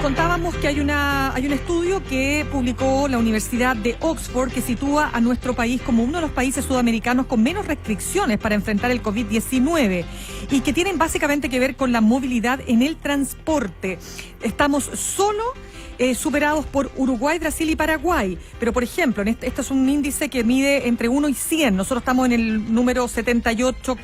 contábamos que hay un estudio que publicó la Universidad de Oxford que sitúa a nuestro país como uno de los países sudamericanos con menos restricciones para enfrentar el COVID-19 y que tienen básicamente que ver con la movilidad en el transporte. Estamos solo superados por Uruguay, Brasil y Paraguay. Pero, por ejemplo, esto es un índice que mide entre 1 y 100. Nosotros estamos en el número 78,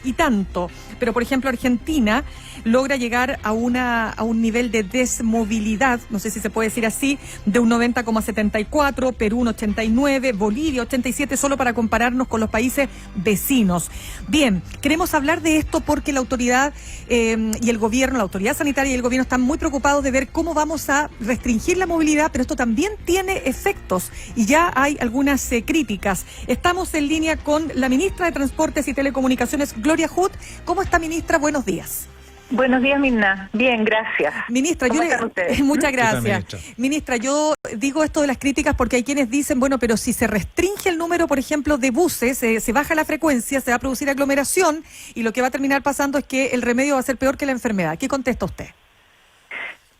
y tanto. Pero, por ejemplo, Argentina logra llegar a un nivel de desmovilidad, no sé si se puede decir así, de un 90,74, Perú un 89, Bolivia 87, solo para compararnos con los países vecinos. Bien, queremos hablar de esto porque la autoridad y el gobierno, la autoridad sanitaria y el gobierno están muy preocupados de ver cómo vamos a restringir la movilidad, pero esto también tiene efectos y ya hay algunas críticas. Estamos en línea con la ministra de Transportes y Telecomunicaciones, Gloria Hood. ¿Cómo está, ministra? Buenos días. Buenos días, Mirna. Bien, gracias. Ministra, ¿Cómo están ustedes? Muchas gracias. Ministra, yo digo esto de las críticas porque hay quienes dicen, bueno, pero si se restringe el número, por ejemplo, de buses, se baja la frecuencia, se va a producir aglomeración y lo que va a terminar pasando es que el remedio va a ser peor que la enfermedad. ¿Qué contesta usted?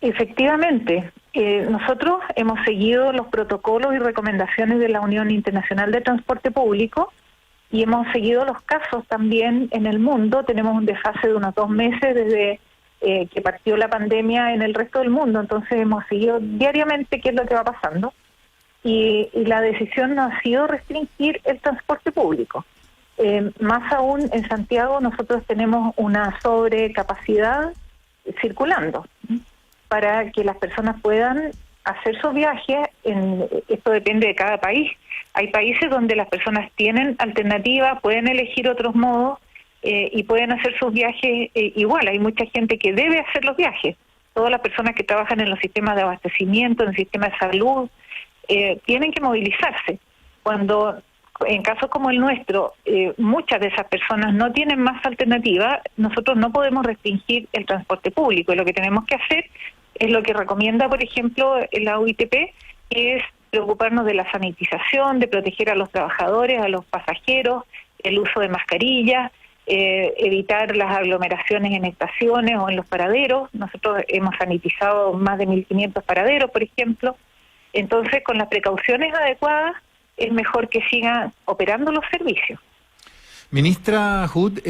Efectivamente, nosotros hemos seguido los protocolos y recomendaciones de la Unión Internacional de Transporte Público y hemos seguido los casos también en el mundo. Tenemos un desfase de unos 2 meses desde que partió la pandemia en el resto del mundo, entonces hemos seguido diariamente qué es lo que va pasando y la decisión no ha sido restringir el transporte público. Más aún en Santiago nosotros tenemos una sobrecapacidad circulando para que las personas puedan hacer su viaje. Esto depende de cada país. Hay países donde las personas tienen alternativas, pueden elegir otros modos y pueden hacer sus viajes igual. Hay mucha gente que debe hacer los viajes. Todas las personas que trabajan en los sistemas de abastecimiento, en el sistema de salud, tienen que movilizarse. Cuando, en casos como el nuestro, muchas de esas personas no tienen más alternativa, nosotros no podemos restringir el transporte público. Y lo que tenemos que hacer es lo que recomienda, por ejemplo, la OITP, que es preocuparnos de la sanitización, de proteger a los trabajadores, a los pasajeros, el uso de mascarillas, evitar las aglomeraciones en estaciones o en los paraderos. Nosotros hemos sanitizado más de 1.500 paraderos, por ejemplo. Entonces, con las precauciones adecuadas, es mejor que sigan operando los servicios. Ministra Hood,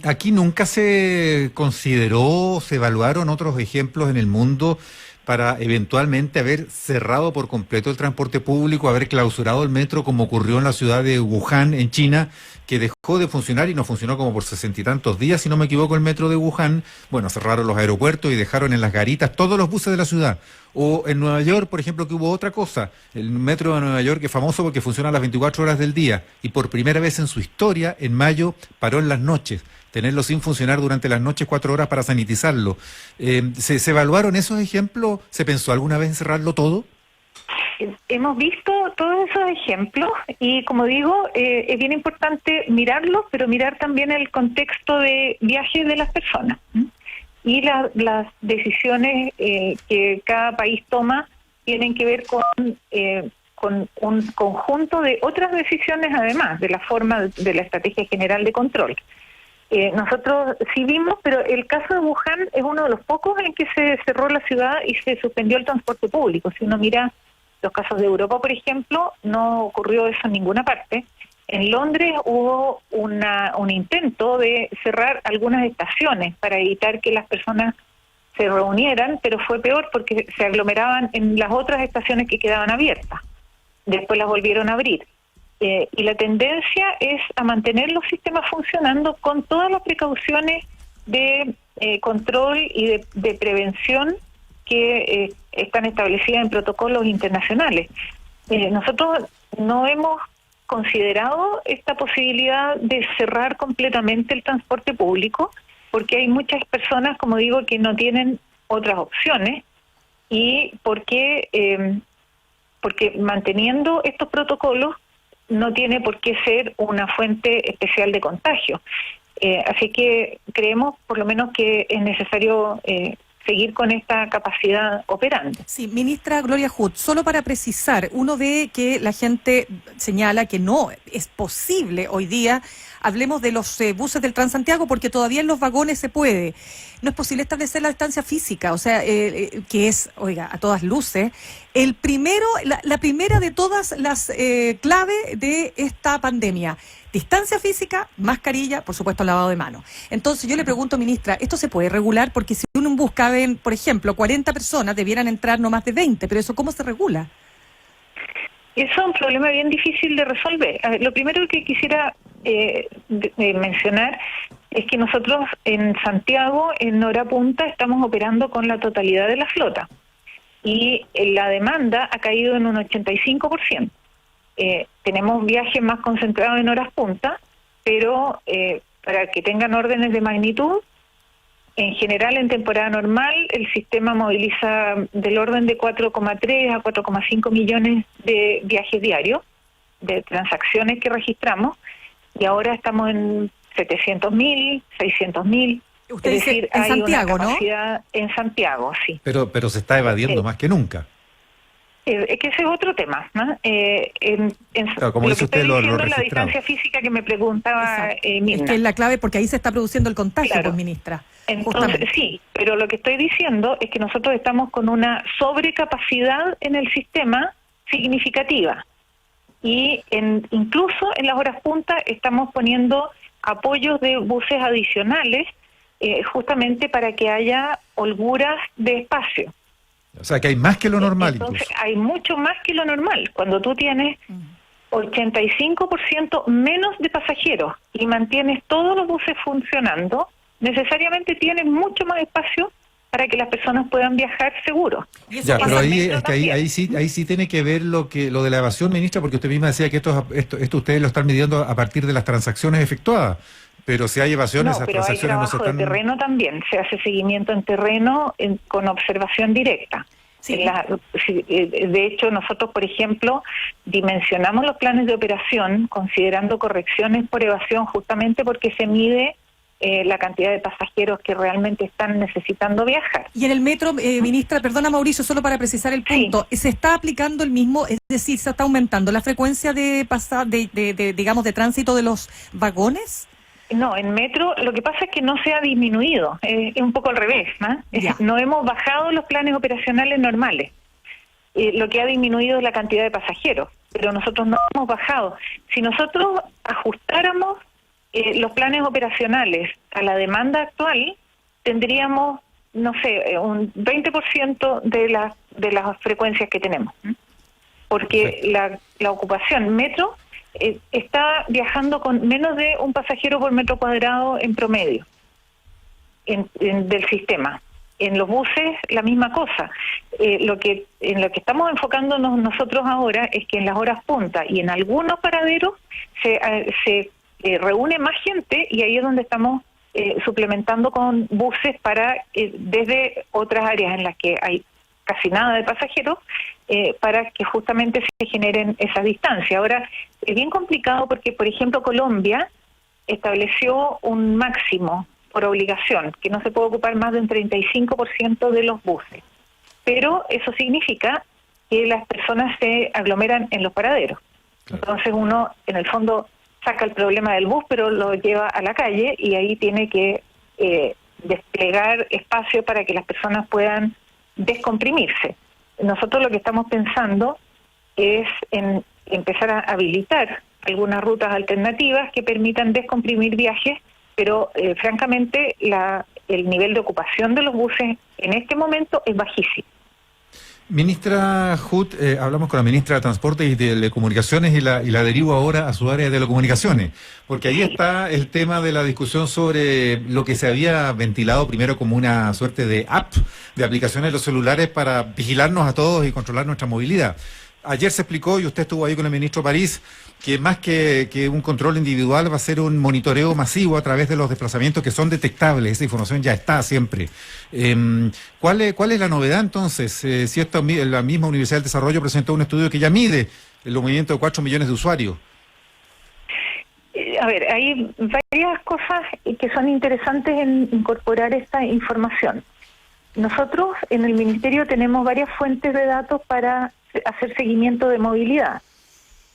aquí nunca se consideró, se evaluaron otros ejemplos en el mundo para eventualmente haber cerrado por completo el transporte público, haber clausurado el metro, como ocurrió en la ciudad de Wuhan, en China, que dejó de funcionar y no funcionó como por 60 y tantos días, si no me equivoco, el metro de Wuhan. Bueno, cerraron los aeropuertos y dejaron en las garitas todos los buses de la ciudad. O en Nueva York, por ejemplo, que hubo otra cosa, el metro de Nueva York, que es famoso porque funciona a las 24 horas del día, y por primera vez en su historia, en mayo, paró en las noches. Tenerlo sin funcionar durante las noches 4 horas para sanitizarlo. ¿Se evaluaron esos ejemplos? ¿Se pensó alguna vez en cerrarlo todo? Hemos visto todos esos ejemplos y, como digo, es bien importante mirarlos, pero mirar también el contexto de viaje de las personas y las decisiones que cada país toma tienen que ver con un conjunto de otras decisiones, además de la forma de la estrategia general de control. Nosotros sí vimos, pero el caso de Wuhan es uno de los pocos en que se cerró la ciudad y se suspendió el transporte público. Si uno mira los casos de Europa, por ejemplo, no ocurrió eso en ninguna parte. En Londres hubo un intento de cerrar algunas estaciones para evitar que las personas se reunieran, pero fue peor porque se aglomeraban en las otras estaciones que quedaban abiertas. Después las volvieron a abrir. Y la tendencia es a mantener los sistemas funcionando con todas las precauciones de control y de prevención que están establecidas en protocolos internacionales. Nosotros no hemos considerado esta posibilidad de cerrar completamente el transporte público porque hay muchas personas, como digo, que no tienen otras opciones y porque manteniendo estos protocolos no tiene por qué ser una fuente especial de contagio. Así que creemos, por lo menos, que es necesario seguir con esta capacidad operando. Sí, ministra Gloria Hood, solo para precisar, uno ve que la gente señala que no es posible hoy día hablemos de los buses del Transantiago, porque todavía en los vagones se puede. No es posible establecer la distancia física, o sea, que es, oiga, a todas luces, la primera de todas las claves de esta pandemia. Distancia física, mascarilla, por supuesto lavado de manos. Entonces yo le pregunto, ministra, ¿esto se puede regular? Porque si en un bus caben, por ejemplo, 40 personas, debieran entrar no más de 20, pero ¿eso cómo se regula? Eso es un problema bien difícil de resolver. A ver, lo primero que quisiera mencionar es que nosotros en Santiago, en hora punta, estamos operando con la totalidad de la flota y la demanda ha caído en un 85%. Tenemos viajes más concentrados en horas punta, pero para que tengan órdenes de magnitud, en general en temporada normal el sistema moviliza del orden de 4,3 a 4,5 millones de viajes diarios, de transacciones que registramos, y ahora estamos en 700.000, 600.000. Usted dice decir, en Santiago, ¿no? En Santiago, sí. Pero se está evadiendo más que nunca. Es que ese es otro tema, ¿no? Claro, como dice usted, lo la distancia física que me preguntaba Mirna. Es que es la clave porque ahí se está produciendo el contagio, claro. Pues, ministra. Entonces, sí, pero lo que estoy diciendo es que nosotros estamos con una sobrecapacidad en el sistema significativa y incluso en las horas punta estamos poniendo apoyos de buses adicionales justamente para que haya holguras de espacio. O sea, que hay más que lo normal. Entonces, incluso. Hay mucho más que lo normal. Cuando tú tienes 85% menos de pasajeros y mantienes todos los buses funcionando, necesariamente tienes mucho más espacio para que las personas puedan viajar seguros. Ya, pero ahí sí tiene que ver lo de la evasión, ministra, porque usted misma decía que esto ustedes lo están midiendo a partir de las transacciones efectuados. Pero si hay evasiones, esas transacciones no se están... de terreno también, se hace seguimiento en terreno con observación directa. Sí. De hecho, nosotros, por ejemplo, dimensionamos los planes de operación considerando correcciones por evasión justamente porque se mide la cantidad de pasajeros que realmente están necesitando viajar. Y en el metro, ministra, perdona Mauricio, solo para precisar el punto, sí. ¿Se está aplicando el mismo, es decir, se está aumentando la frecuencia de tránsito de los vagones? No, en metro lo que pasa es que no se ha disminuido, es un poco al revés, ¿no? No hemos bajado los planes operacionales normales. Lo que ha disminuido es la cantidad de pasajeros, pero nosotros no hemos bajado. Si nosotros ajustáramos los planes operacionales a la demanda actual, tendríamos, no sé, un 20% de las frecuencias que tenemos. Porque la ocupación metro está viajando con menos de un pasajero por metro cuadrado en promedio del sistema. En los buses, la misma cosa. En lo que estamos enfocándonos nosotros ahora es que en las horas punta y en algunos paraderos se reúne más gente y ahí es donde estamos suplementando con buses para desde otras áreas en las que hay casi nada de pasajeros, para que justamente se generen esas distancias. Ahora, es bien complicado porque, por ejemplo, Colombia estableció un máximo por obligación, que no se puede ocupar más de un 35% de los buses. Pero eso significa que las personas se aglomeran en los paraderos. Claro. Entonces uno, en el fondo, saca el problema del bus, pero lo lleva a la calle y ahí tiene que desplegar espacio para que las personas puedan descomprimirse. Nosotros lo que estamos pensando es en empezar a habilitar algunas rutas alternativas que permitan descomprimir viajes, pero francamente el nivel de ocupación de los buses en este momento es bajísimo. Ministra Hood, hablamos con la ministra de Transporte y Telecomunicaciones y la derivo ahora a su área de telecomunicaciones, porque ahí está el tema de la discusión sobre lo que se había ventilado primero como una suerte de app, de aplicaciones de los celulares para vigilarnos a todos y controlar nuestra movilidad. Ayer se explicó, y usted estuvo ahí con el ministro París, que más que un control individual va a ser un monitoreo masivo a través de los desplazamientos que son detectables. Esa información ya está siempre. ¿Cuál es la novedad entonces? Si la misma Universidad del Desarrollo presentó un estudio que ya mide el movimiento de 4 millones de usuarios. A ver, hay varias cosas que son interesantes en incorporar esta información. Nosotros en el Ministerio tenemos varias fuentes de datos para hacer seguimiento de movilidad.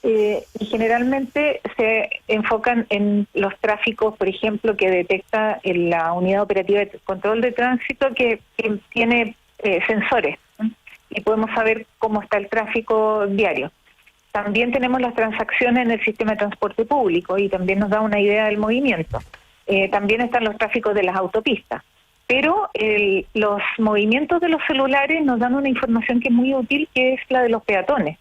y generalmente se enfocan en los tráficos, por ejemplo, que detecta en la Unidad Operativa de Control de Tránsito, que tiene sensores, ¿no? Y podemos saber cómo está el tráfico diario. También tenemos las transacciones en el sistema de transporte público y también nos da una idea del movimiento. También están los tráficos de las autopistas. Pero los movimientos de los celulares nos dan una información que es muy útil, que es la de los peatones.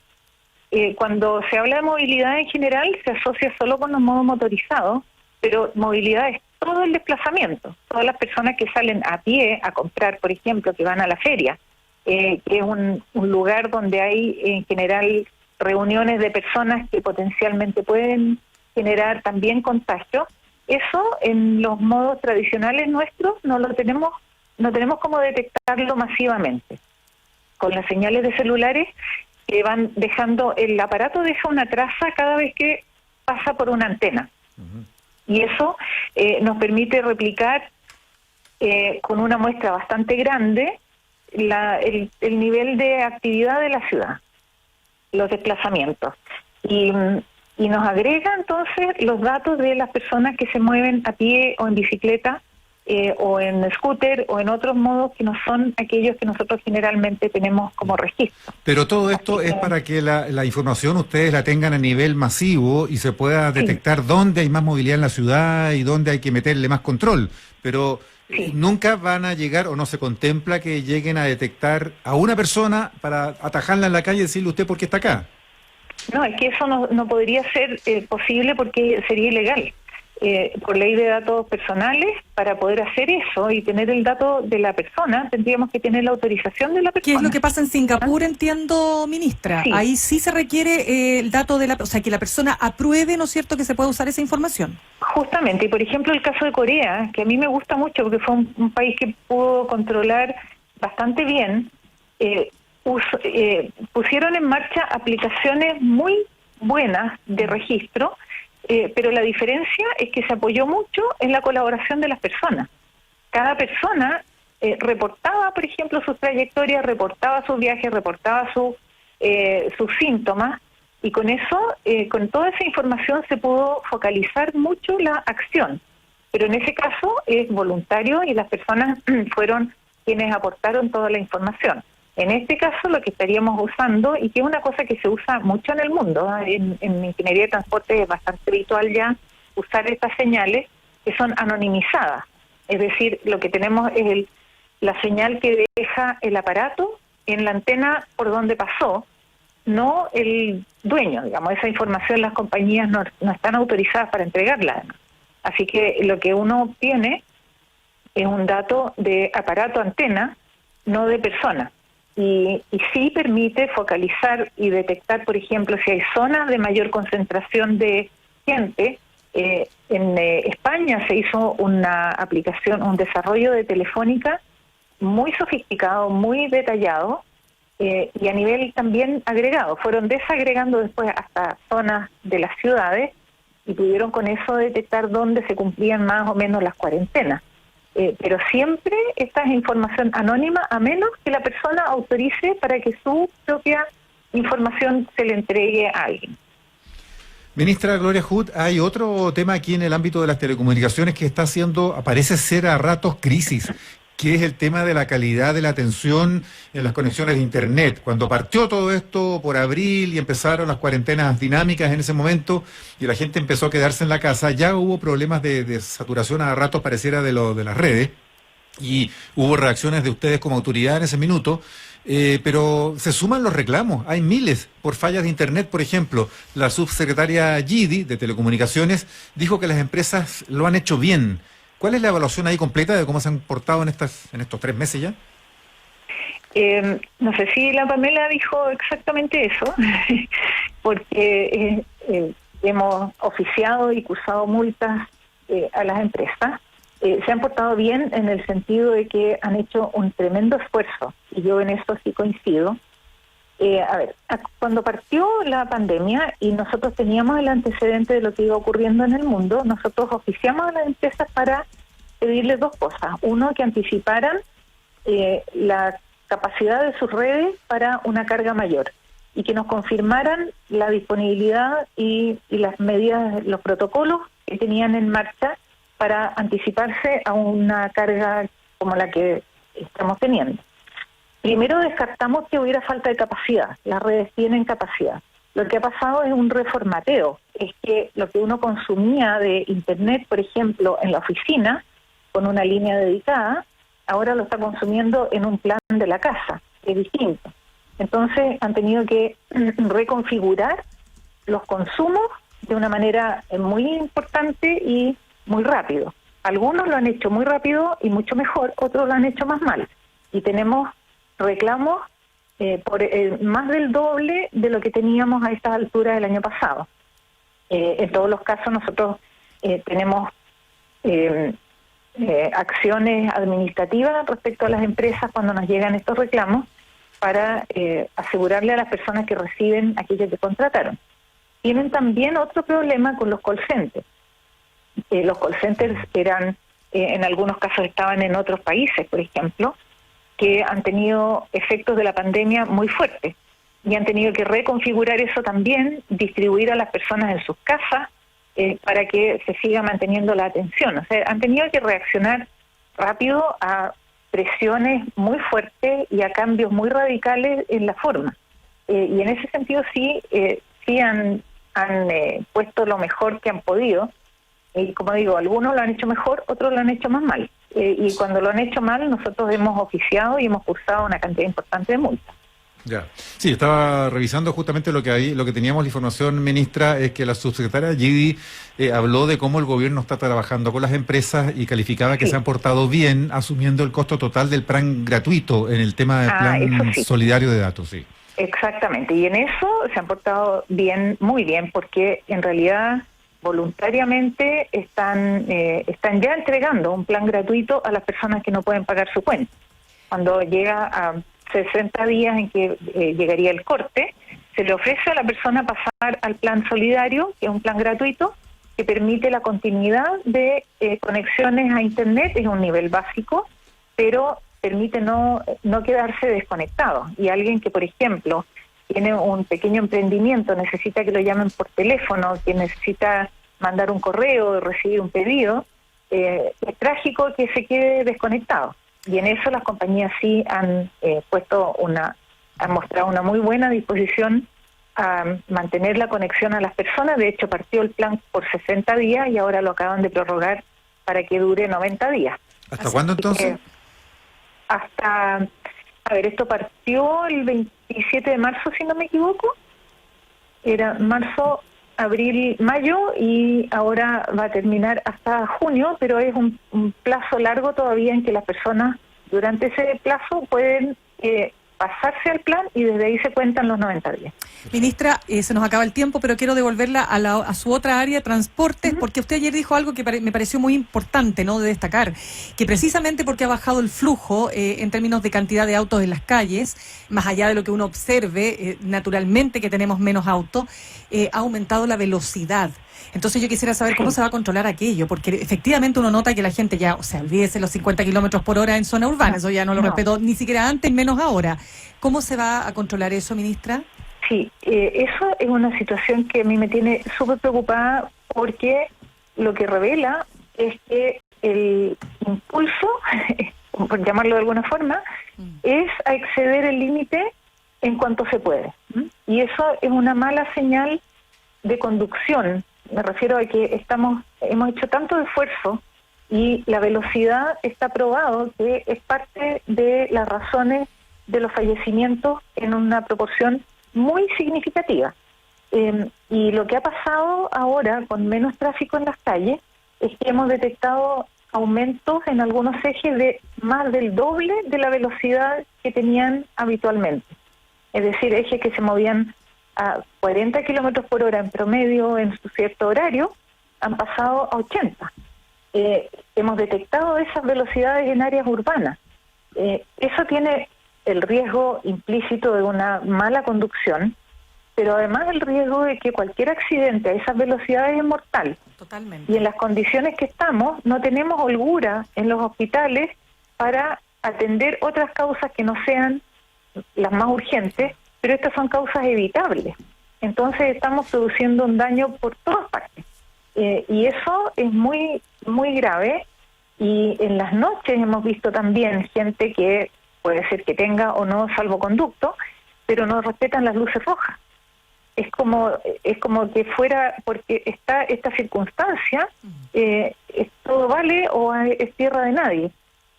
Cuando se habla de movilidad en general, se asocia solo con los modos motorizados, pero movilidad es todo el desplazamiento. Todas las personas que salen a pie a comprar, por ejemplo, que van a la feria, que es un lugar donde hay en general reuniones de personas que potencialmente pueden generar también contagio. Eso en los modos tradicionales nuestros no tenemos cómo detectarlo masivamente. Con las señales de celulares que van dejando, el aparato deja una traza cada vez que pasa por una antena. Y eso nos permite replicar con una muestra bastante grande el nivel de actividad de la ciudad, los desplazamientos. Y nos agrega entonces los datos de las personas que se mueven a pie o en bicicleta o en scooter o en otros modos que no son aquellos que nosotros generalmente tenemos como registro. Pero todo esto es para que la información ustedes la tengan a nivel masivo y se pueda detectar dónde hay más movilidad en la ciudad y dónde hay que meterle más control. Pero nunca van a llegar o no se contempla que lleguen a detectar a una persona para atajarla en la calle y decirle usted por qué está acá. No, es que eso no podría ser posible porque sería ilegal. Por ley de datos personales, para poder hacer eso y tener el dato de la persona, tendríamos que tener la autorización de la persona. ¿Qué es lo que pasa en Singapur, entiendo, ministra? Sí. Ahí sí se requiere el dato o sea, que la persona apruebe, ¿no es cierto?, que se pueda usar esa información. Justamente, y por ejemplo el caso de Corea, que a mí me gusta mucho porque fue un país que pudo controlar bastante bien, pusieron en marcha aplicaciones muy buenas de registro, pero la diferencia es que se apoyó mucho en la colaboración de las personas. Cada persona reportaba, por ejemplo, sus trayectorias, reportaba sus viajes, reportaba sus síntomas, y con eso, con toda esa información se pudo focalizar mucho la acción. Pero en ese caso es voluntario y las personas fueron quienes aportaron toda la información. En este caso lo que estaríamos usando, y que es una cosa que se usa mucho en el mundo, en ingeniería de transporte es bastante habitual ya usar estas señales que son anonimizadas. Es decir, lo que tenemos es la señal que deja el aparato en la antena por donde pasó, no el dueño, digamos. Esa información las compañías no están autorizadas para entregarla. Así que lo que uno obtiene es un dato de aparato antena, no de persona. Y sí permite focalizar y detectar, por ejemplo, si hay zonas de mayor concentración de gente. En España se hizo una aplicación, un desarrollo de Telefónica muy sofisticado, muy detallado, y a nivel también agregado. Fueron desagregando después hasta zonas de las ciudades y pudieron con eso detectar dónde se cumplían más o menos las cuarentenas. Pero siempre esta es información anónima, a menos que la persona autorice para que su propia información se le entregue a alguien. Ministra Gloria Hood, hay otro tema aquí en el ámbito de las telecomunicaciones que está haciendo, parece ser a ratos crisis, que es el tema de la calidad de la atención en las conexiones de Internet. Cuando partió todo esto por abril y empezaron las cuarentenas dinámicas en ese momento y la gente empezó a quedarse en la casa, ya hubo problemas de saturación a ratos, pareciera, de las redes, y hubo reacciones de ustedes como autoridad en ese minuto, pero se suman los reclamos. Hay miles por fallas de Internet, por ejemplo. La subsecretaria Gidi, de Telecomunicaciones, dijo que las empresas lo han hecho bien. ¿Cuál es la evaluación ahí completa de cómo se han portado en estos 3 meses ya? No sé si la Pamela dijo exactamente eso, porque hemos oficiado y cursado multas a las empresas. Se han portado bien en el sentido de que han hecho un tremendo esfuerzo, y yo en eso sí coincido. Cuando partió la pandemia y nosotros teníamos el antecedente de lo que iba ocurriendo en el mundo, nosotros oficiamos a las empresas para pedirles 2 cosas. Uno, que anticiparan la capacidad de sus redes para una carga mayor. y que nos confirmaran la disponibilidad y las medidas, los protocolos que tenían en marcha para anticiparse a una carga como la que estamos teniendo. Primero descartamos que hubiera falta de capacidad, las redes tienen capacidad. Lo que ha pasado es un reformateo, es que lo que uno consumía de Internet, por ejemplo, en la oficina, con una línea dedicada, ahora lo está consumiendo en un plan de la casa, que es distinto. Entonces han tenido que reconfigurar los consumos de una manera muy importante y muy rápido. Algunos lo han hecho muy rápido y mucho mejor, otros lo han hecho más mal. Y tenemos reclamos por más del doble de lo que teníamos a estas alturas del año pasado. En todos los casos nosotros tenemos acciones administrativas respecto a las empresas cuando nos llegan estos reclamos para asegurarle a las personas que reciben aquello que contrataron. Tienen también otro problema con los call centers. Los call centers eran, en algunos casos estaban en otros países, por ejemplo, que han tenido efectos de la pandemia muy fuertes y han tenido que reconfigurar eso también, distribuir a las personas en sus casas para que se siga manteniendo la atención. O sea, han tenido que reaccionar rápido a presiones muy fuertes y a cambios muy radicales en la forma. Y en ese sentido sí han puesto lo mejor que han podido. Y como digo, algunos lo han hecho mejor, otros lo han hecho más mal. Y cuando lo han hecho mal, nosotros hemos oficiado y hemos cursado una cantidad importante de multas. Ya. Sí, estaba revisando justamente lo que teníamos la información, ministra, es que la subsecretaria Gidi habló de cómo el gobierno está trabajando con las empresas y calificaba que se han portado bien asumiendo el costo total del plan gratuito en el tema del plan solidario de datos, sí. Exactamente, y en eso se han portado bien, muy bien, porque en realidad voluntariamente están ya entregando un plan gratuito a las personas que no pueden pagar su cuenta. Cuando llega a 60 días en que llegaría el corte, se le ofrece a la persona pasar al plan solidario, que es un plan gratuito, que permite la continuidad de conexiones a Internet, es un nivel básico, pero permite no quedarse desconectado. Y alguien que, por ejemplo, tiene un pequeño emprendimiento, necesita que lo llamen por teléfono, que necesita mandar un correo, recibir un pedido, es trágico que se quede desconectado. Y en eso las compañías sí han han mostrado una muy buena disposición a mantener la conexión a las personas. De hecho, partió el plan por 60 días y ahora lo acaban de prorrogar para que dure 90 días. ¿Hasta cuándo entonces? Esto partió el 27 de marzo, si no me equivoco. Era marzo, abril, mayo, y ahora va a terminar hasta junio, pero es un plazo largo todavía en que las personas durante ese plazo pueden pasarse al plan y desde ahí se cuentan los 90 días. Ministra, se nos acaba el tiempo, pero quiero devolverla a su otra área, transportes, porque usted ayer dijo algo que me pareció muy importante, ¿no?, de destacar, que precisamente porque ha bajado el flujo en términos de cantidad de autos en las calles, más allá de lo que uno observe, naturalmente que tenemos menos autos, ha aumentado la velocidad. Entonces yo quisiera saber cómo se va a controlar aquello, porque efectivamente uno nota que la gente ya, olvídese los 50 kilómetros por hora en zona urbana, eso ya no lo respetó ni siquiera antes, menos ahora. ¿Cómo se va a controlar eso, ministra? Sí, eso es una situación que a mí me tiene súper preocupada, porque lo que revela es que el impulso, por llamarlo de alguna forma, es a exceder el límite en cuanto se puede. Y eso es una mala señal de conducción. Me refiero a que hemos hecho tanto esfuerzo y la velocidad está probado que es parte de las razones de los fallecimientos en una proporción muy significativa. Y lo que ha pasado ahora con menos tráfico en las calles es que hemos detectado aumentos en algunos ejes de más del doble de la velocidad que tenían habitualmente. Es decir, ejes que se movían a 40 kilómetros por hora en promedio en su cierto horario, han pasado a 80. Hemos detectado esas velocidades en áreas urbanas. Eso tiene el riesgo implícito de una mala conducción, pero además el riesgo de que cualquier accidente a esas velocidades es mortal. Totalmente. Y en las condiciones que estamos, no tenemos holgura en los hospitales para atender otras causas que no sean las más urgentes, pero estas son causas evitables. Entonces estamos produciendo un daño por todas partes. Y eso es muy, muy grave. Y en las noches hemos visto también gente que puede ser que tenga o no salvoconducto, pero no respetan las luces rojas. Es como que fuera, porque está esta circunstancia, todo vale o es tierra de nadie.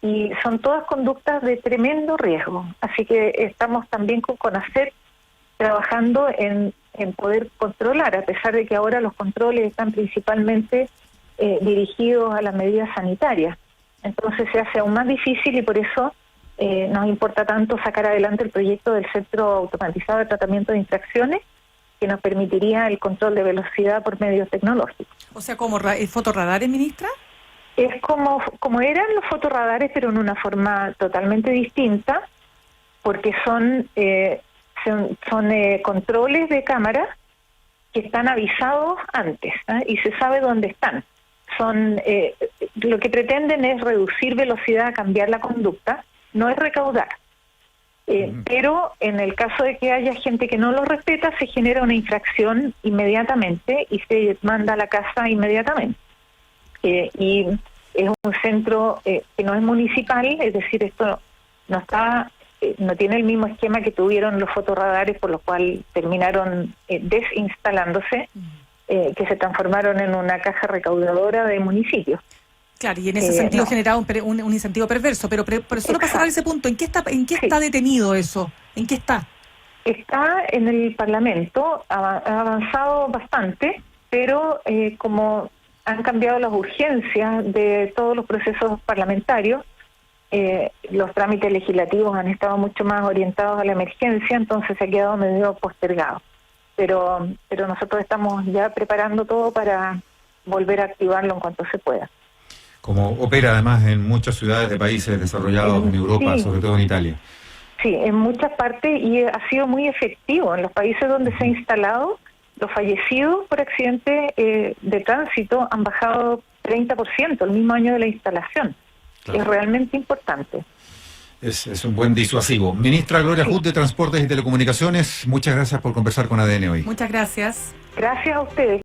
Y son todas conductas de tremendo riesgo. Así que estamos también con CONACET trabajando en poder controlar, a pesar de que ahora los controles están principalmente dirigidos a las medidas sanitarias. Entonces se hace aún más difícil y por eso nos importa tanto sacar adelante el proyecto del Centro Automatizado de Tratamiento de Infracciones, que nos permitiría el control de velocidad por medios tecnológicos. O sea, ¿como fotorradares, ministra? Es como eran los fotorradares, pero en una forma totalmente distinta, porque son controles de cámara que están avisados antes, y se sabe dónde están. Lo que pretenden es reducir velocidad, cambiar la conducta, no es recaudar. Pero en el caso de que haya gente que no lo respeta, se genera una infracción inmediatamente y se manda a la casa inmediatamente. Y es un centro que no es municipal, es decir, esto no tiene el mismo esquema que tuvieron los fotorradares, por lo cual terminaron desinstalándose, que se transformaron en una caja recaudadora de municipios. Claro, y en ese sentido generaba un incentivo perverso, pero solo pasar a ese punto, ¿en qué está detenido eso? ¿En qué está? Está en el Parlamento, ha avanzado bastante, pero como han cambiado las urgencias de todos los procesos parlamentarios, los trámites legislativos han estado mucho más orientados a la emergencia, entonces se ha quedado medio postergado. Pero nosotros estamos ya preparando todo para volver a activarlo en cuanto se pueda. Como opera además en muchas ciudades de países desarrollados en Europa, sí, sobre todo en Italia. Sí, en muchas partes, y ha sido muy efectivo. En los países donde se ha instalado, los fallecidos por accidente de tránsito han bajado 30% el mismo año de la instalación. Claro. Es realmente importante. Es un buen disuasivo. Ministra Gloria Hood de Transportes y Telecomunicaciones, muchas gracias por conversar con ADN hoy. Muchas gracias. Gracias a ustedes.